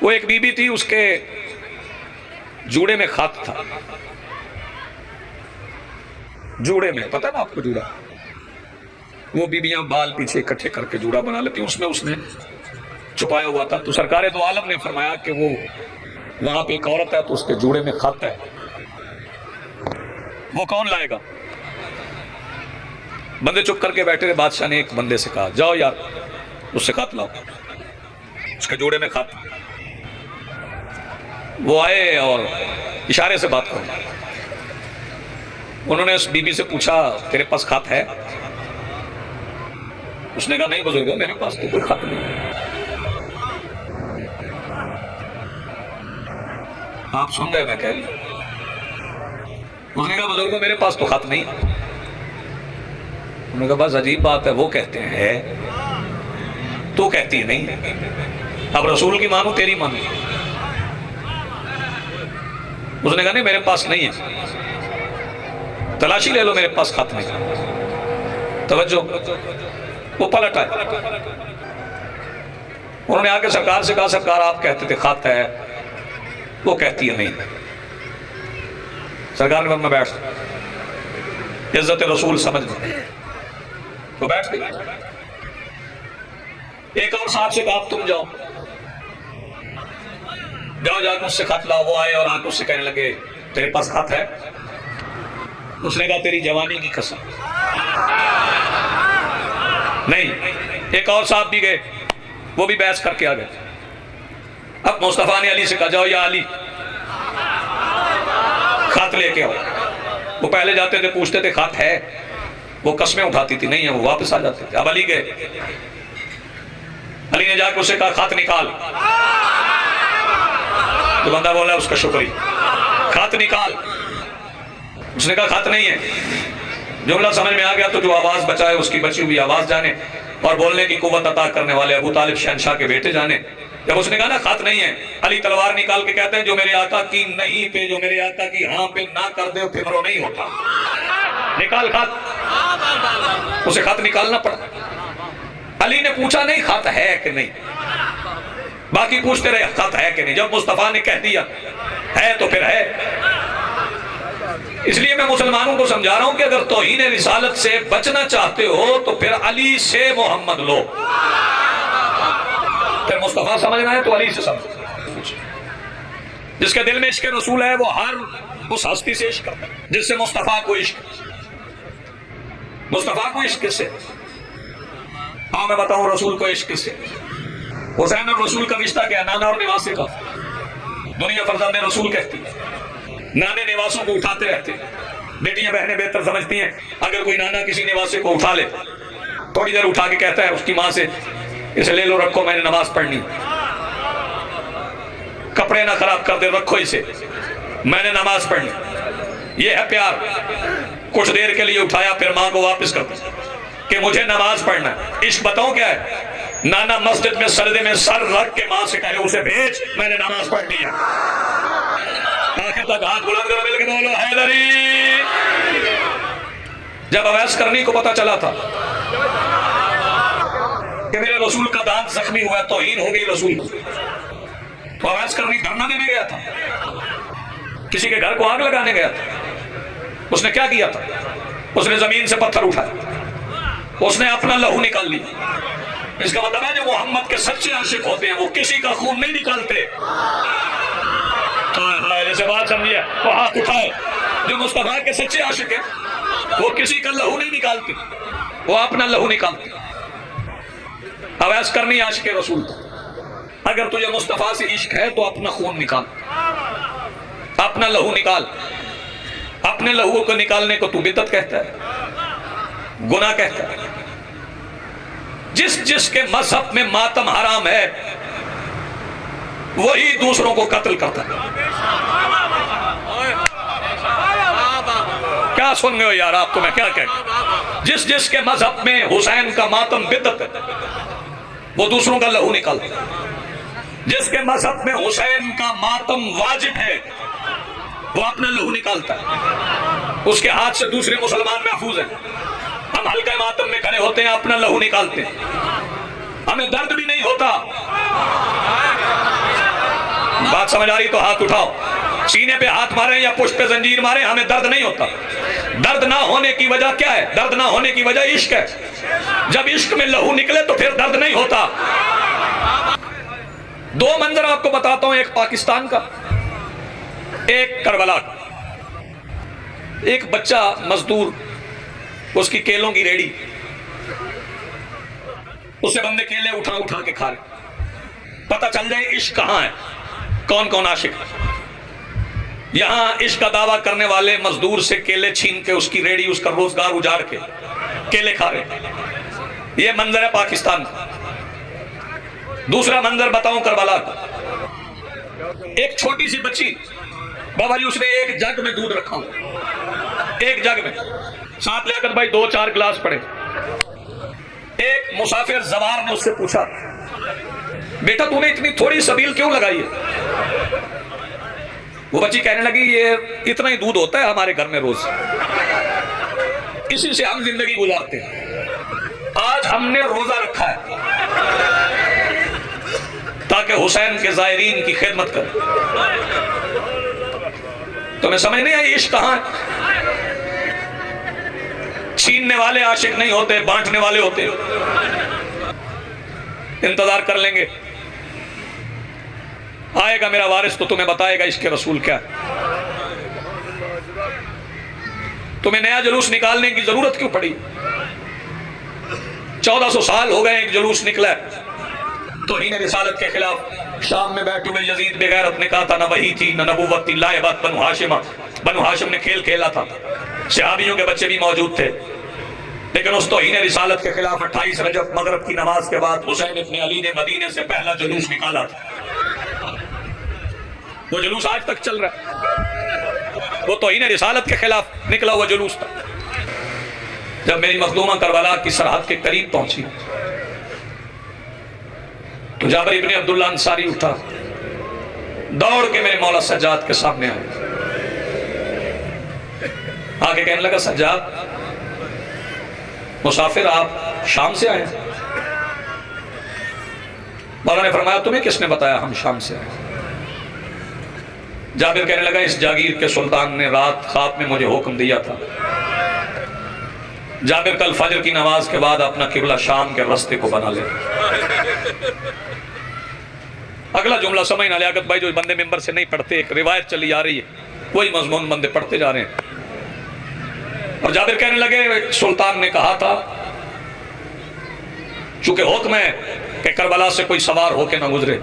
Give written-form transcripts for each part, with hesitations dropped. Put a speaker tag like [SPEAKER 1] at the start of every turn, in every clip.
[SPEAKER 1] وہ ایک be be تھی، اس کے جوڑے میں خط تھا، جوڑے میں، پتہ نا آپ کو جوڑا، وہ بیبیاں بال پیچھے اکٹھے کر کے جوڑا بنا لیتی، اس نے چھپایا ہوا تھا۔ تو سرکار دو عالم نے فرمایا کہ وہ وہاں پہ ایک عورت ہے تو اس کے جوڑے میں خط ہے، وہ کون لائے گا؟ بندے چپ کر کے بیٹھے تھے، بادشاہ نے ایک بندے سے کہا جاؤ یار اس سے خط لاؤ، اس کے جوڑے میں خط۔ وہ آئے اور اشارے سے بات کرو، انہوں نے اس بی بی سے پوچھا تیرے پاس خط ہے؟ اس نے کہا نہیں بزرگ، میرے پاس تو کوئی خط نہیں۔ آپ سن رہے میں کہہ رہی ہوں؟ اس نے کہا بزرگوں میرے پاس تو خط نہیں۔ انہوں نے کہا بس عجیب بات ہے، وہ کہتے ہیں تو کہتی ہے نہیں، اب رسول کی مانو تیری مانو۔ اس نے کہا نہیں میرے پاس نہیں ہے، تلاشی لے لو، میرے پاس خط نہیں۔ توجہ، وہ پلٹ آئے، انہوں نے آ کے سرکار سے کہا سرکار آپ کہتے تھے خط ہے، وہ کہتی ہے نہیں۔ سرکار نے میں بیٹھ، عزت رسول سمجھ گئے، تو بیٹھ گئی۔ ایک اور صاحب سے کہا تم جاؤ جا کے اس سے خط لاؤ۔ وہ آئے اور آ کے اس سے کہنے لگے تیرے پاس خط ہے؟ اس نے کہا تیری جوانی کی قسم نہیں۔ ایک اور صاحب بھی گئے، وہ بھی بحث کر کے آ گئے۔ اب مصطفیٰ نے علی سے کہا جاؤ یا علی خط لے کے آؤ۔ وہ پہلے جاتے تھے پوچھتے تھے خط ہے، وہ قسمیں اٹھاتی تھی نہیں ہے، وہ واپس آ جاتے تھے۔ اب علی گئے، علی نے جا کے اسے کہا خط نکال۔ تو بندہ بولا اس کا شکریہ، خط نکال۔ اس نے کہا خط نہیں ہے۔ جملہ سمجھ میں آ گیا تو جو آواز بچائے اس کی بچی ہوئی آواز جانے، اور بولنے کی قوت عطا کرنے والے ابو طالب شہنشاہ کے بیٹے جانے۔ جب اس نے کہا نا خط نہیں ہے، علی تلوار نکال کے کہتے ہیں جو میرے آقا کی نہیں پہ، جو میرے آقا کی ہاں پہ نہ کر دے پھر وہ نہیں ہوتا، نکال خط۔ اسے خط نکالنا پڑا۔ علی نے پوچھا نہیں خط ہے کہ نہیں، باقی پوچھتے رہے خط ہے کہ نہیں۔ جب مصطفیٰ نے کہہ دیا ہے تو پھر ہے۔ اس لیے میں مسلمانوں کو سمجھا رہا ہوں کہ اگر توہین رسالت سے بچنا چاہتے ہو تو پھر علی سے محمد لو، پھر مصطفیٰ سمجھنا ہے تو علی سے سمجھ۔ جس کے دل میں عشق رسول ہے وہ ہر اس ہستی سے عشق کرتا ہے جس سے مصطفیٰ کو عشق، مصطفیٰ کو عشق کس سے؟ ہاں میں بتاؤں رسول کو عشق کس سے؟ حسین اور رسول کا رشتہ کیا؟ نانا اور نواسے کا۔ دنیا فرزند رسول کہتی ہے، نانے نواسوں کو اٹھاتے رہتے ہیں، بیٹیاں بہنیں بہتر سمجھتی ہیں اگر کوئی نانا کسی نواسے کو اٹھا لے، تھوڑی دیر اٹھا کے کہتا ہے اس کی ماں سے اسے لے لو رکھو میں نے نماز پڑھنی، کپڑے نہ خراب کر دے رکھو اسے میں نے نماز پڑھنی۔ یہ ہے پیار۔ کچھ دیر کے لیے اٹھایا پھر ماں کو واپس کر دیا کہ مجھے نماز پڑھنا ہے۔ عشق بتاؤں کیا ہے؟ نانا مسجد میں سردے میں سر رکھ کے ماں سے کہے اسے بھیج میں نے نماز پڑھنی ہے۔ آخر تک ہاتھ بلند کرو مل کے بولو حیدری۔ جب اویس کرنی کو پتا چلا تھا کہ میرے رسول کا دانت زخمی ہوا ہے، توہین ہو گئی رسول کو، تو اویس کرنی دھرنا دینے گیا تھا، کسی کے گھر کو آگ لگانے گیا تھا۔ اس نے کیا کیا تھا؟ اس نے زمین سے پتھر اٹھایا، اس نے اپنا لہو نکال لیا۔ اس کا مطلب ہے جو محمد کے سچے عاشق ہوتے ہیں وہ کسی کا خون نہیں نکالتے۔ جیسے بات سمجھیے، وہ ہاتھ اٹھائے، جو مصطفیٰ کے سچے عاشق ہیں وہ کسی کا لہو نہیں نکالتے، وہ اپنا لہو نکالتے۔ اویس کرنی عاشق رسول تھا۔ اگر تجھے مصطفیٰ سے عشق ہے تو اپنا خون نکال، اپنا لہو نکال۔ اپنے لہو کو نکالنے کو تو بدعت کہتا ہے، گناہ کہتا ہے۔ جس کے مذہب میں ماتم حرام ہے وہی دوسروں کو قتل کرتا ہے۔ کیا سن گئے ہو یار آپ کو میں کیا کہتا؟ جس کے مذہب میں حسین کا ماتم بدعت ہے وہ دوسروں کا لہو نکالتا ہے۔ جس کے مذہب میں حسین کا ماتم واجب ہے وہ اپنا لہو نکالتا ہے، اس کے ہاتھ سے دوسرے مسلمان محفوظ ہیں۔ ہم حلقہ ماتم میں کھڑے ہوتے ہیں، اپنا لہو نکالتے ہیں، ہمیں درد بھی نہیں ہوتا، بات سمجھ آ رہی تو ہاتھ اٹھاؤ. سینے پہ ہاتھ مارے یا پشت پہ زنجیر مارے ہمیں درد نہیں ہوتا. درد نہ ہونے کی وجہ کیا ہے؟ درد نہ ہونے کی وجہ عشق ہے. جب عشق میں لہو نکلے تو پھر درد نہیں ہوتا. دو منظر آپ کو بتاتا ہوں، ایک پاکستان کا، ایک کربلا کا. ایک بچہ مزدور، اس کی کیلوں کی ریڑی، اسے بندے کیلے اٹھا اٹھا کے کھا رہے. پتہ چل جائے عشق کہاں ہے، کون کون عاشق ہے. یہاں عشق کا دعویٰ کرنے والے مزدور سے کیلے چھین کے اس کی ریڑی، اس کا روزگار اجاڑ کے کیلے کھا رہے. یہ منظر ہے پاکستان کا. دوسرا منظر بتاؤں کربلا کا. ایک چھوٹی سی بچی، بابا جی اس نے ایک جگ میں دودھ رکھا ہوں، ایک جگ میں، ساتھ لے کر بھائی 2-4 گلاس پڑے. ایک مسافر زوار نے اس سے پوچھا، بیٹا تو نے اتنی تھوڑی سبیل کیوں لگائی ہے؟ وہ بچی کہنے لگی یہ اتنا ہی دودھ ہوتا ہے ہمارے گھر میں روز، اسی سے ہم زندگی گزارتے ہیں. آج ہم نے روزہ رکھا ہے تاکہ حسین کے زائرین کی خدمت کریں. تمہیں سمجھ نہیں آئی عشق کہاں ہے؟ چھیننے والے عاشق نہیں ہوتے، بانٹنے والے ہوتے. انتظار کر لیں گے، آئے گا میرا وارث تو تمہیں بتائے گا عشق رسول کیا ہے. تمہیں نیا جلوس نکالنے کی ضرورت کیوں پڑی؟ 1400 سال ہو گئے، ایک جلوس نکلا ہے توہین رسالت کے خلاف. شام میں بیٹھے ہوئے یزید بے غیرت نے کہا تھا نہ وحی تھی نہ نبوت تھی، لائبات بنو ہاشم. بنو ہاشم نے کھیل کھیلا تھا، صحابیوں کے بچے بھی موجود تھے، لیکن اس توہین رسالت کے خلاف 28 رجب مغرب کی نماز کے بعد حسین ابن علی نے مدینے سے پہلا جلوس نکالا تھا. وہ جلوس آج تک چل رہا ہے، وہ توہین رسالت کے خلاف نکلا ہوا جلوس تھا. جب میری مخدومہ کربلا کی سرحد کے قریب پہنچی تو جابر ابن عبداللہ انصاری اٹھا، دوڑ کے میرے مولا سجاد کے سامنے آئے، آگے کہنے لگا سجاد مسافر آپ شام سے آئے؟ مولا نے فرمایا تمہیں کس نے بتایا ہم شام سے آئے؟ جابر کہنے لگا اس جاگیر کے سلطان نے رات خواب میں مجھے حکم دیا تھا جابر کل فجر کی نماز کے بعد اپنا قبلہ شام کے رستے کو بنا لے. اگلا جملہ سمجھنا لیاقت بھائی، جو بندے ممبر سے نہیں پڑھتے، ایک روایت چلی آ رہی ہے، وہی مضمون بندے پڑھتے جا رہے ہیں. اور جابر کہنے لگے سلطان نے کہا تھا چونکہ حکم ہے کہ کربلا سے کوئی سوار ہو کے نہ گزرے،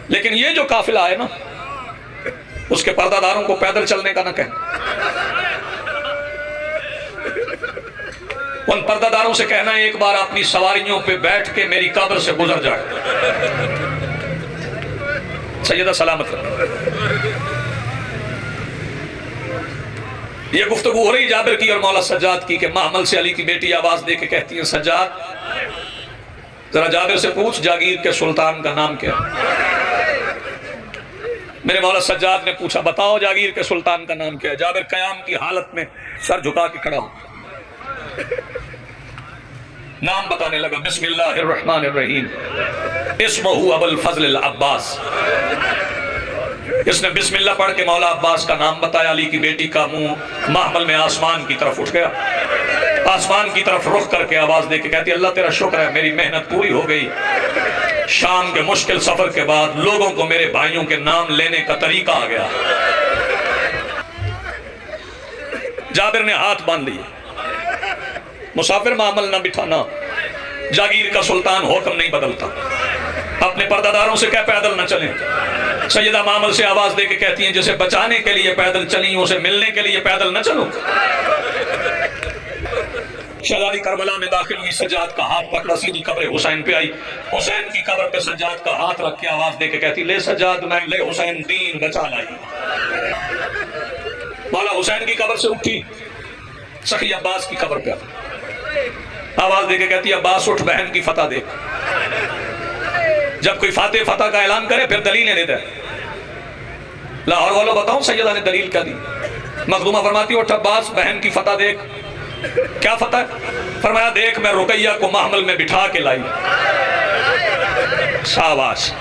[SPEAKER 1] لیکن یہ جو قافلہ ہے نا اس کے پردہ داروں کو پیدل چلنے کا نہ کہیں. ان پردہ داروں سے کہنا ایک بار اپنی سواریوں پہ بیٹھ کے میری قبر سے گزر جائے. سیدہ سلامت یہ گفتگو ہو رہی جابر کی اور مولا سجاد کی کہ محمل سے علی کی بیٹی آواز دے کے کہتی ہیں سجاد ذرا جابر سے پوچھ جاگیر کے سلطان کا نام کیا ہے. میرے مولا سجاد نے پوچھا بتاؤ جاگیر کے سلطان کا نام کیا ہے. جابر قیام کی حالت میں سر جھکا کے کھڑا ہو، نام بتانے لگا بسم اللہ الرحمن الرحیم اسمہ ابو الفضل العباس. اس نے بسم اللہ پڑھ کے مولا عباس کا نام بتایا. علی کی بیٹی کا منہ محمل میں آسمان کی طرف اٹھ گیا، آسمان کی طرف رخ کر کے آواز دے کے کہتی اللہ تیرا شکر ہے میری محنت پوری ہو گئی. شام کے مشکل سفر کے بعد لوگوں کو میرے بھائیوں کے نام لینے کا طریقہ آ گیا. جابر نے ہاتھ باندھ لیے، مسافر معامل نہ بٹھانا، جاگیر کا سلطان حکم نہیں بدلتا. اپنے پردہ داروں سے کہہ پیدل نہ چلیں. سیدہ معامل سے آواز دے کے کہتی ہیں جسے بچانے کے لیے پیدل چلیں اسے ملنے کے لیے پیدل نہ چلو. شہزادی کربلا میں داخل ہوئی، سجاد کا ہاتھ پکڑا، سیدھی قبر حسین پہ آئی. حسین کی قبر پہ سجاد کا ہاتھ رکھ کے آواز دے کے کہتی لے سجاد میں لے حسین دین بچا لائی. مولا حسین کی قبر سے اٹھی، سخی عباس کی قبر پہ آواز دے کے کہتی عباس اٹھ بہن کی فتح دیکھ. جب کوئی فاتح فتح کا اعلان کرے پھر دلیلیں دیتا ہے. لاہور والوں بتاؤں سیدہ نے دلیل کیا دی. مخدومہ فرماتی اٹھ عباس بہن کی فتح دیکھ. کیا فتح؟ فرمایا دیکھ میں رقیہ کو محمل میں بٹھا کے لائی. شاباش.